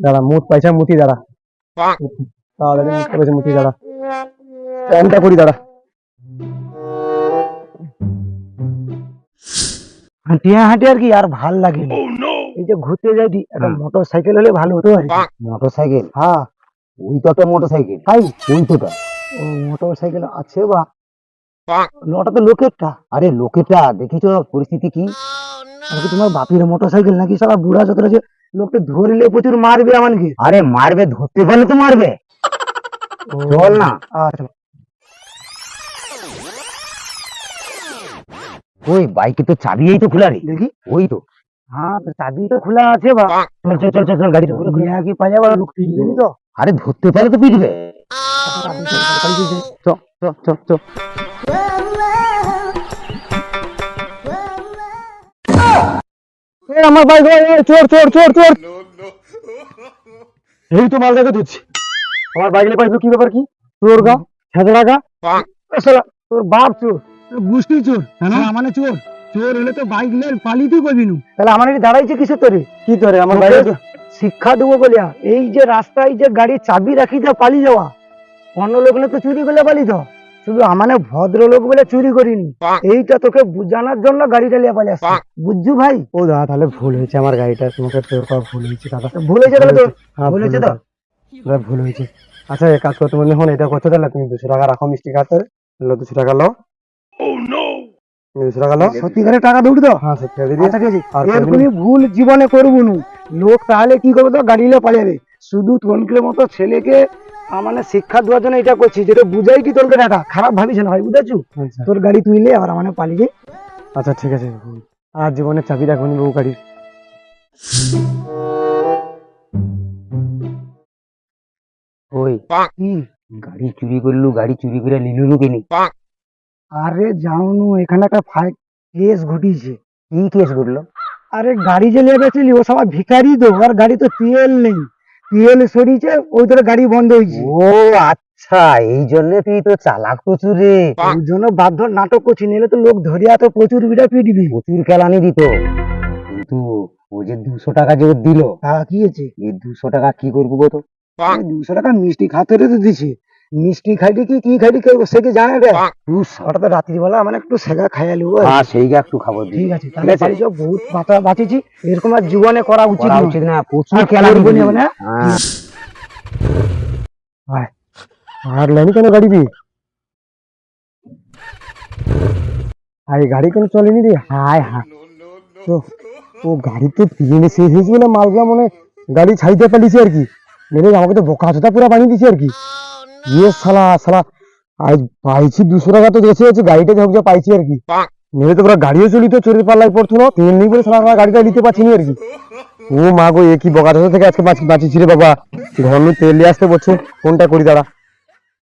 দাঁড়া, মুঠ পয়সা মুঠি দাঁড়া, তাড়াতাড়ি মুঠ পয়সা মুঠি দাঁড়া, প্যানটা করি দাঁড়া। হাঁটিয়ে হাঁটিয়ে আর কি আর ভাল লাগে না। এই যে ঘুরতে যাই একটা মোটর সাইকেল হলে ভালো হতো আর কি। Motor cycle? হ্যাঁ, ওই তো একটা মোটর সাইকেল। তাই ওই তোটা। ও মোটর সাইকেল আছে বা ওটা তো লোকেরটা। আরে লোকেটা দেখেছো পরিস্থিতি কি? আর কি তোমার বাপের মোটর সাইকেল নাকি? সারা বুড়া যত আছে, লোকটা ধরলে প্রচুর মারবে আমাকে। আরে মারবে, ধরতে পারলে তো মারবে। চল না। আচ্ছা, ওই বাইকে তো চাবি এই তো খোলা রে। দেখি। ওই তো। হ্যাঁ, তো চাবি তো খোলা আছে বা চল চল চল চল চল, গাড়ি ধর। ঘুরে কি পাওয়া যাবে? লোক পিটবেনি তো? আরে ধরতে পারলে তো পিটবে। চ চ চ চ। আমার বাইক, চোর চোর চোর চোর। এই তো মালটাকে ধরছি। আমার বাইক নিয়ে পাইছো কি ব্যাপার? কি চোর গা, ছেঁচড়া গা, তোর বাপ চোর, বুঝতেই চোর, মানে চোর। চোর হলে তো বাইক নিয়ে পালিতেই করবি নু। তাহলে আমার দাঁড়াইছে কিসের তোরে? কি তোরে? আমার বাইক শিক্ষা দেবো বলিয়া এই যে রাস্তায় যে গাড়ি চাবি রাখি যা পালিয়ে যাওয়া, অন্য লোক তো চুরি করলে পালিত, শুধু আমানে ভদ্রলোক বলে চুরি করিনি। এইটা তোকে বুঝানোর জন্য গাড়িটা নিয়ে পালিয়ে আসছে, বুঝছু ভাই? ও দাদা, তাহলে ভুল হয়েছে আমার গাড়িটা, তোমাকে ভুল হয়েছে দাদা। ভুল হয়েছে তাহলে তো? ভুল হয়েছে তো? ভুল হয়েছে। আচ্ছা, এক কাজ করো, তুমি এখন এটা করছো, তাহলে তুমি 200 টাকা রাখো মিষ্টি খাতে। 200 টাকা লো, 200 টাকা লো। সত্যিকারের টাকা দৌড় তো? হ্যাঁ, সত্যিকার দিদি। আচ্ছা, ঠিক আছে, এরকমই ভুল জীবনে করবো নু। লোক তাহলে কি করবে, তো গাড়ি নিয়ে পালিয়ে যাবে। শুধু তনকের মতো ছেলেকে মানে শিক্ষা দেওয়ার জন্য এটা করছি, যেটা বুঝাই কি তোর টাকা খারাপ ভাবিস না ভাই, বুঝেছু? তোর গাড়ি তুইলে আবার মানে পালিয়ে। আচ্ছা, ঠিক আছে, আর জীবনে চাবি রাখবো নি বউ গাড়ির। ওই গাড়ি চুরি করলু, গাড়ি চুরি করে নিলু কেনি? আরে যাওনু, এখানে একটা কেস ঘটিছে। কি কেস ঘটলো? আরে গাড়ি যে নিয়ে গেছিলি, ও সবাই ভিখারি তো, আর গাড়ি তো তেল নেই, তেল সরিয়েছে, ওই তোর গাড়ি বন্ধ হয়েছে। ও আচ্ছা, এই জন্য তুই তো চালাক প্রচুর রে। ওই জন্য বাধ্য নাটক করছি, নিলে তো লোক ধরিয়া তো প্রচুর বিটা পিটবি, প্রচুর কেলানি দিত। কিন্তু ও যে 200 টাকা যে দিল, কি হয়েছে? এই 200 টাকা কি করবো গো? তো 200 টাকা মিষ্টি খাতে তো দিছে। মিষ্টি খাইটি কি খাইটি সে কি জানে রে? ওটা তো রাত্রিবেলা মানে একটু সেগা খাইয়ালি। হ্যাঁ, সেইটা একটু খাবো। ঠিক আছে, তাহলে বাড়ি যাও, বহুত বাঁচিছি। এরকম আর জীবনে করা উচিত না, প্রচুর কেলানি বলি না। আর লাইনি কেন গাড়ি দিয়ে? গাড়ি কেন চলেনি রে? হায় হায়, তো ও গাড়ি তো পিছনে শেষ হয়েছিল না, মালগুলা মনে গাড়ি ছাইতে পালিয়েছে আর কি। নেবে আমাকে তো বোকা চোদা পুরো বানিয়ে দিছে আর কি। ইয়ে শালা শালা, আজ পাইছি 200 টাকা তো বেঁচে আছে, গাড়িটা যখন যা পাইছি আর কি। নেবে তো পুরো গাড়িও চলিত, চোরের পাল্লায় পড়তো না, তেল নেই বলে শালা গাড়িটা নিতে পারছি না আর কি। ও মা গো, এ কি বোকা চোদা থেকে আজকে বাঁচিয়েছি রে বাবা। ঘর তেল নিয়ে আসতে বলছে, ফোনটা করি দাঁড়া।